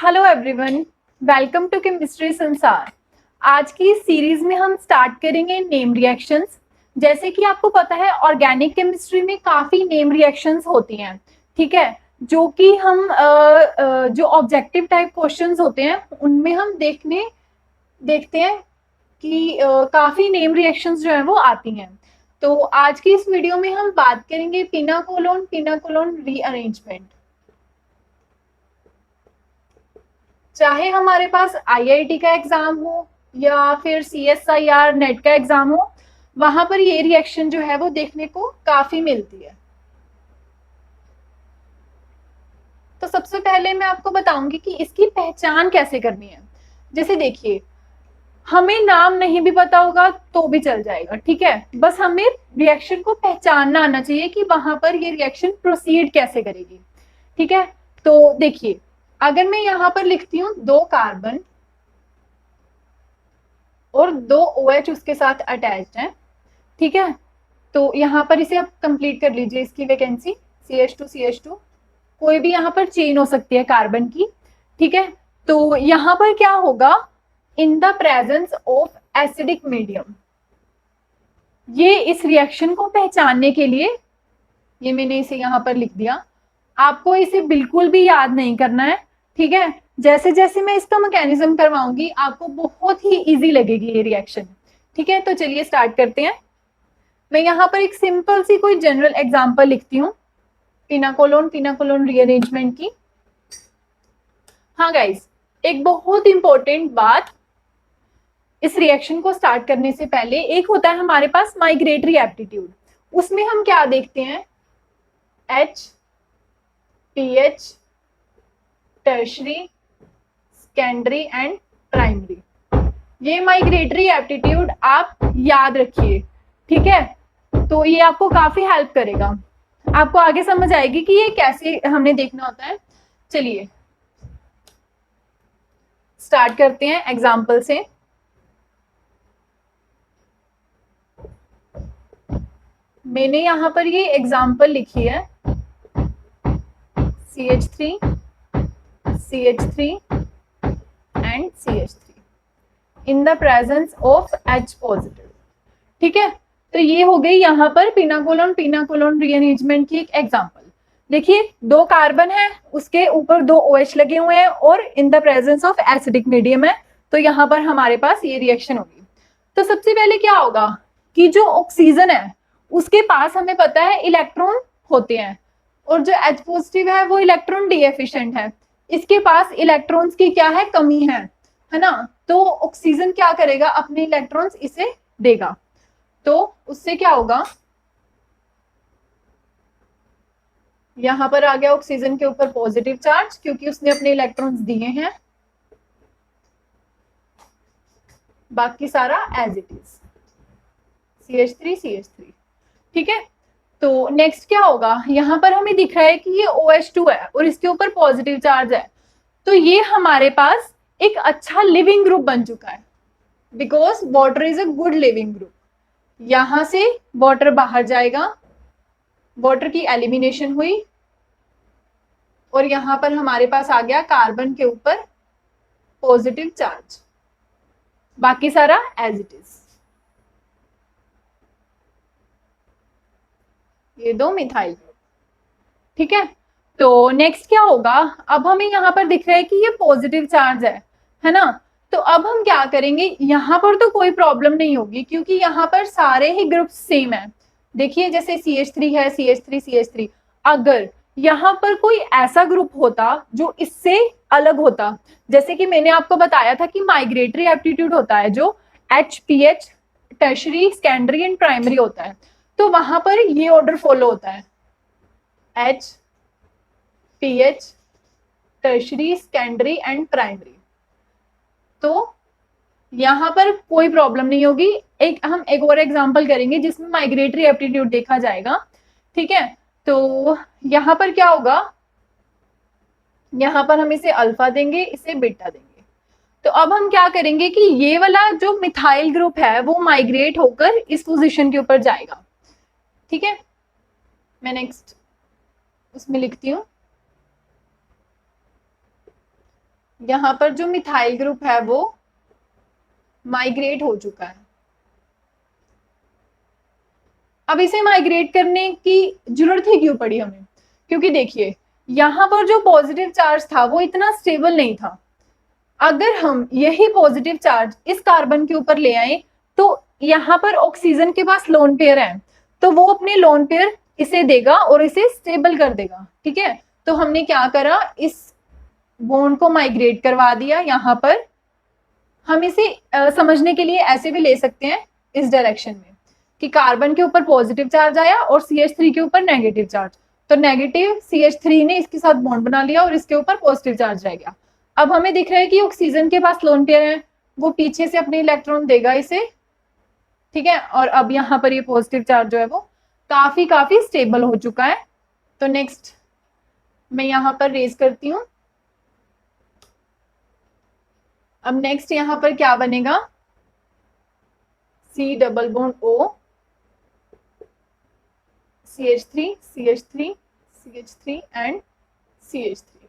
Hello everyone, welcome to chemistry संसार। आज की इस सीरीज में हम स्टार्ट करेंगे नेम रिएक्शंस। जैसे कि आपको पता है ऑर्गेनिक केमिस्ट्री में काफी नेम रिएक्शंस होती हैं, ठीक है, जो कि हम जो ऑब्जेक्टिव टाइप क्वेश्चंस होते हैं उनमें हम देखते हैं कि काफी नेम रिएक्शंस जो है वो आती हैं। तो आज की इस वीडियो में हम बात करेंगे पिना कोलोन रीअरेंजमेंट। चाहे हमारे पास आईआईटी का एग्जाम हो या फिर सीएसआईआर नेट का एग्जाम हो, वहां पर ये रिएक्शन जो है वो देखने को काफी मिलती है। तो सबसे पहले मैं आपको बताऊंगी कि इसकी पहचान कैसे करनी है। जैसे देखिए, हमें नाम नहीं भी पता होगा तो भी चल जाएगा, ठीक है, बस हमें रिएक्शन को पहचानना आना चाहिए कि वहां पर ये रिएक्शन प्रोसीड कैसे करेगी, ठीक है। तो देखिए, अगर मैं यहां पर लिखती हूँ 2 कार्बन और 2 OH उसके साथ अटैच्ड है, ठीक है, तो यहाँ पर इसे आप कंप्लीट कर लीजिए इसकी वैकेंसी CH2 कोई भी यहाँ पर चेन हो सकती है कार्बन की, ठीक है। तो यहाँ पर क्या होगा, in the presence of acidic medium, ये इस रिएक्शन को पहचानने के लिए, ये मैंने इसे यहाँ पर लिख दिया। आपको इसे बिल्कुल भी याद नहीं करना है, ठीक है। जैसे जैसे मैं इसका मैकेनिज्म करवाऊंगी आपको बहुत ही इजी लगेगी ये रिएक्शन, ठीक है। तो चलिए स्टार्ट करते हैं। मैं यहाँ पर एक सिंपल सी कोई जनरल एग्जांपल लिखती हूँ पिना कोलोन रीअरेंजमेंट की। हाँ गाइस, एक बहुत इंपॉर्टेंट बात, इस रिएक्शन को स्टार्ट करने से पहले एक होता है हमारे पास माइग्रेटरी एप्टीट्यूड। उसमें हम क्या देखते हैं, H, pH, tertiary, secondary and primary. ये माइग्रेटरी एप्टीट्यूड आप याद रखिए, ठीक है। तो ये आपको काफी हेल्प करेगा, आपको आगे समझ आएगी कि ये कैसे हमने देखना होता है। चलिए स्टार्ट करते हैं एग्जाम्पल से। मैंने यहां पर ये एग्जाम्पल लिखी है CH3 CH3 and CH3 in the presence of H positive, ठीक है। तो ये हो गई यहाँ पर पिना कोलोन रीअरेंजमेंट की एक एग्जांपल। देखिए 2 कार्बन है, उसके ऊपर 2 OH लगे हुए हैं और in the presence of acidic medium है, तो यहाँ पर हमारे पास ये रिएक्शन होगी। तो सबसे पहले क्या होगा कि जो ऑक्सीजन है उसके पास हमें पता है इलेक्ट्रॉन होते हैं, और जो H पॉजिटिव है वो इलेक्ट्रॉन डीएफिशिएंट है, इसके पास इलेक्ट्रॉन्स की क्या है, कमी है ना। तो ऑक्सीजन क्या करेगा, अपने इलेक्ट्रॉन्स इसे देगा, तो उससे क्या होगा, यहां पर आ गया ऑक्सीजन के ऊपर पॉजिटिव चार्ज क्योंकि उसने अपने इलेक्ट्रॉन्स दिए हैं, बाकी सारा एज इट इज CH3, ठीक है। तो नेक्स्ट क्या होगा, यहां पर हमें दिख रहा है कि ये OH2 है और इसके ऊपर पॉजिटिव चार्ज है, तो ये हमारे पास एक अच्छा लिविंग ग्रुप बन चुका है, because water is a good leaving group. यहां से वाटर बाहर जाएगा, वाटर की एलिमिनेशन हुई और यहां पर हमारे पास आ गया कार्बन के ऊपर पॉजिटिव चार्ज, बाकी सारा एज इट इज। ये 2 मिथाइल ग्रुप, ठीक है। तो नेक्स्ट क्या होगा, अब हमें यहाँ पर दिख रहा है कि ये पॉजिटिव चार्ज है ना। तो अब हम क्या करेंगे, यहाँ पर तो कोई प्रॉब्लम नहीं होगी क्योंकि यहाँ पर सारे ही ग्रुप सेम है। देखिए जैसे CH3 है, CH3 अगर यहाँ पर कोई ऐसा ग्रुप होता जो इससे अलग होता, जैसे कि मैंने आपको बताया था कि माइग्रेटरी एप्टीट्यूड होता है जो H, pH, tertiary, secondary and primary होता है, तो वहां पर ये ऑर्डर फॉलो होता है H, pH, tertiary, secondary and primary. तो यहां पर कोई प्रॉब्लम नहीं होगी। हम एक और एग्जांपल करेंगे जिसमें माइग्रेटरी एप्टीट्यूड देखा जाएगा, ठीक है। तो यहां पर क्या होगा, यहां पर हम इसे अल्फा देंगे, इसे बीटा देंगे। तो अब हम क्या करेंगे कि ये वाला जो मिथाइल ग्रुप है वो माइग्रेट होकर इस पोजीशन के ऊपर जाएगा, ठीक है। मैं नेक्स्ट उसमें लिखती हूँ, यहाँ पर जो मिथाइल ग्रुप है वो माइग्रेट हो चुका है। अब इसे माइग्रेट करने की जरूरत ही क्यों पड़ी हमें? क्योंकि देखिए यहाँ पर जो पॉजिटिव चार्ज था वो इतना स्टेबल नहीं था। अगर हम यही पॉजिटिव चार्ज इस कार्बन के ऊपर ले आए तो यहाँ पर ऑक्सीजन के पास लोन पेयर है, तो वो अपने लोन पेयर इसे देगा और इसे स्टेबल कर देगा। ठीक है, तो हमने क्या करा, इस बॉन्ड को माइग्रेट करवा दिया यहाँ पर। हम इसे समझने के लिए ऐसे भी ले सकते हैं इस डायरेक्शन में कि कार्बन के ऊपर पॉजिटिव चार्ज आया और CH3 के ऊपर नेगेटिव चार्ज, तो नेगेटिव CH3 ने इसके साथ बॉन्ड बना लिया और इसके ऊपर पॉजिटिव चार्ज रह गया। अब हमें दिख रहा है कि ऑक्सीजन के पास लोन पेयर है, वो पीछे से अपने इलेक्ट्रॉन देगा इसे। ठीक है, और अब यहाँ पर ये पॉजिटिव चार्ज जो है वो काफी स्टेबल हो चुका है। तो नेक्स्ट मैं यहाँ पर रेज करती हूँ। अब नेक्स्ट यहाँ पर क्या बनेगा, C double bond O, CH3 CH3 CH3 and CH3।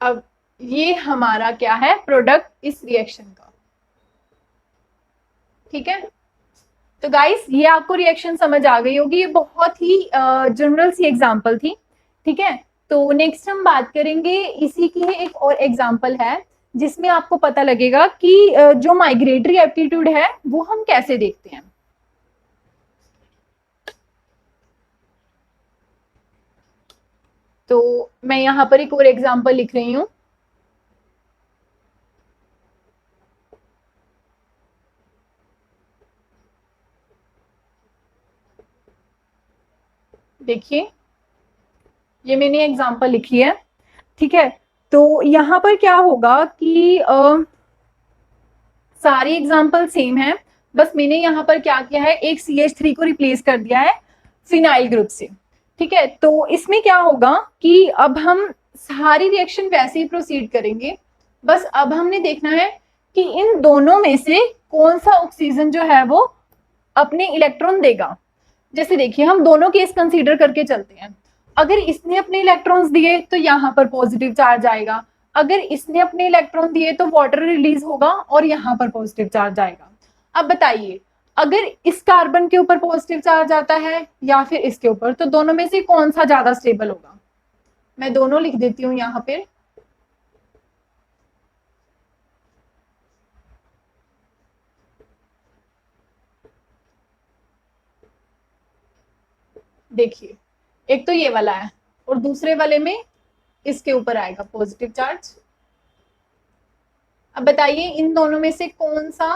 अब ये हमारा क्या है, प्रोडक्ट इस रिएक्शन का। ठीक है, तो गाइस ये आपको रिएक्शन समझ आ गई होगी, ये बहुत ही जनरल सी एग्जांपल थी। ठीक है, तो नेक्स्ट हम बात करेंगे इसी की एक और एग्जांपल है जिसमें आपको पता लगेगा कि जो माइग्रेटरी एप्टीट्यूड है वो हम कैसे देखते हैं। तो मैं यहाँ पर एक और एग्जांपल लिख रही हूँ। देखिए ये मैंने एग्जांपल लिखी है। ठीक है, तो यहाँ पर क्या होगा कि सारी एग्जांपल सेम है, बस मैंने यहाँ पर क्या किया है, एक CH3 को रिप्लेस कर दिया है फिनाइल ग्रुप से। ठीक है, तो इसमें क्या होगा कि अब हम सारी रिएक्शन वैसे ही प्रोसीड करेंगे, बस अब हमने देखना है कि इन दोनों में से कौन सा ऑक्सीजन जो है वो अपने इलेक्ट्रॉन देगा। जैसे देखिए हम दोनों केस कंसीडर करके चलते हैं। अगर इसने अपने इलेक्ट्रॉन्स दिए तो यहाँ पर पॉजिटिव चार्ज आएगा, अगर इसने अपने इलेक्ट्रॉन दिए तो वाटर रिलीज होगा और यहाँ पर पॉजिटिव चार्ज आएगा। अब बताइए अगर इस कार्बन के ऊपर पॉजिटिव चार्ज आता है या फिर इसके ऊपर, तो दोनों में से कौन सा ज्यादा स्टेबल होगा? मैं दोनों लिख देती हूँ यहाँ पे। देखिए एक तो ये वाला है और दूसरे वाले में इसके ऊपर आएगा पॉजिटिव चार्ज। अब बताइए इन दोनों में से कौन सा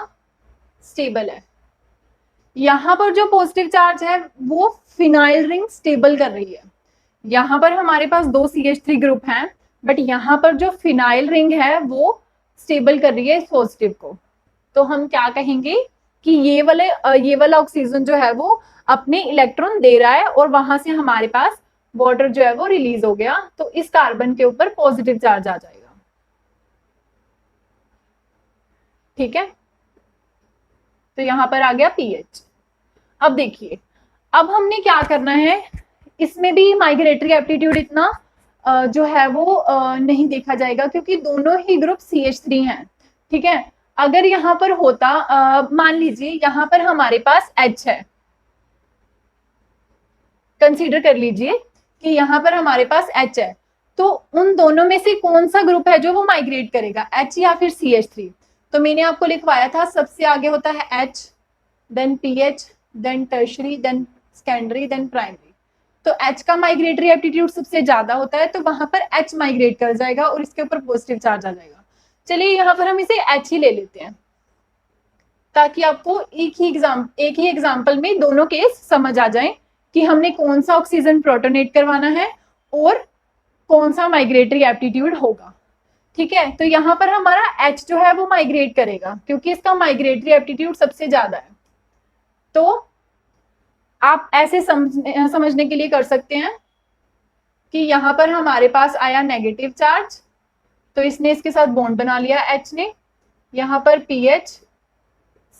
स्टेबल है? यहाँ पर जो पॉजिटिव चार्ज है वो फिनाइल रिंग स्टेबल कर रही है। यहाँ पर हमारे पास दो CH3 ग्रुप हैं, बट यहाँ पर जो फिनाइल रिंग है वो स्टेबल कर रही है इस पॉजिटिव को। तो हम क्या कहेंगे कि ये वाला ऑक्सीजन जो है वो अपने इलेक्ट्रॉन दे रहा है और वहां से हमारे पास वाटर जो है वो रिलीज हो गया, तो इस कार्बन के ऊपर पॉजिटिव चार्ज आ जाएगा। ठीक है, तो यहाँ पर आ गया पीएच। अब देखिए अब हमने क्या करना है, इसमें भी माइग्रेटरी एप्टीट्यूड इतना जो है वो नहीं देखा जाएगा क्योंकि दोनों ही ग्रुप CH3 हैं। ठीक है, अगर यहाँ पर होता मान लीजिए यहाँ पर हमारे पास H है, कंसीडर कर लीजिए कि यहाँ पर हमारे पास H है, तो उन दोनों में से कौन सा ग्रुप है जो वो माइग्रेट करेगा, H या फिर CH3? तो मैंने आपको लिखवाया था सबसे आगे होता है H, then PH, then tertiary, then secondary, then primary. तो H का माइग्रेटरी एप्टीट्यूड सबसे ज्यादा होता है, तो वहां पर H माइग्रेट कर जाएगा और इसके ऊपर पॉजिटिव चार्ज आ जाएगा। चलिए यहाँ पर हम इसे H ही ले लेते हैं ताकि आपको एक ही एग्जाम्पल में दोनों केस समझ आ जाए कि हमने कौन सा ऑक्सीजन प्रोटोनेट करवाना है और कौन सा माइग्रेटरी एप्टीट्यूड होगा। ठीक है, तो यहाँ पर हमारा H जो है वो माइग्रेट करेगा क्योंकि इसका माइग्रेटरी एप्टीट्यूड सबसे ज्यादा है। तो आप ऐसे समझने के लिए कर सकते हैं कि यहाँ पर हमारे पास आया नेगेटिव चार्ज, तो इसने इसके साथ बॉन्ड बना लिया H ने, यहाँ पर PH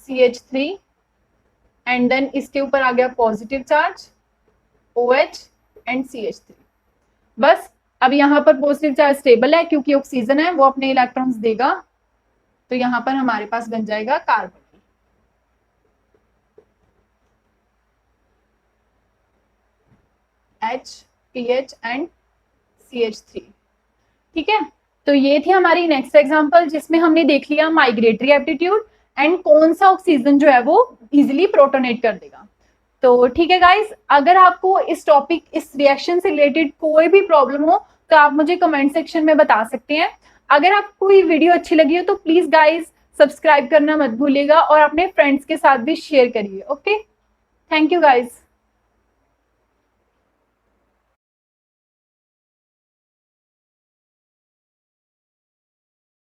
CH3 एंड देन इसके ऊपर आ गया positive charge OH and CH3। बस अब यहाँ पर पॉजिटिव चार्ज स्टेबल है क्योंकि ऑक्सीजन है, वो अपने इलेक्ट्रॉन्स देगा, तो यहाँ पर हमारे पास बन जाएगा carbon. H, PH and CH3। ठीक है, तो ये थी हमारी नेक्स्ट एग्जांपल जिसमें हमने देख लिया माइग्रेटरी एप्टीट्यूड एंड कौन सा ऑक्सीजन जो है वो इजिली प्रोटोनेट कर देगा। तो ठीक है गाइस, अगर आपको इस टॉपिक, इस रिएक्शन से रिलेटेड कोई भी प्रॉब्लम हो तो आप मुझे कमेंट सेक्शन में बता सकते हैं। अगर आपको ये वीडियो अच्छी लगी हो तो प्लीज गाइस सब्सक्राइब करना मत भूलिएगा और अपने फ्रेंड्स के साथ भी शेयर करिए। Okay, thank you guys.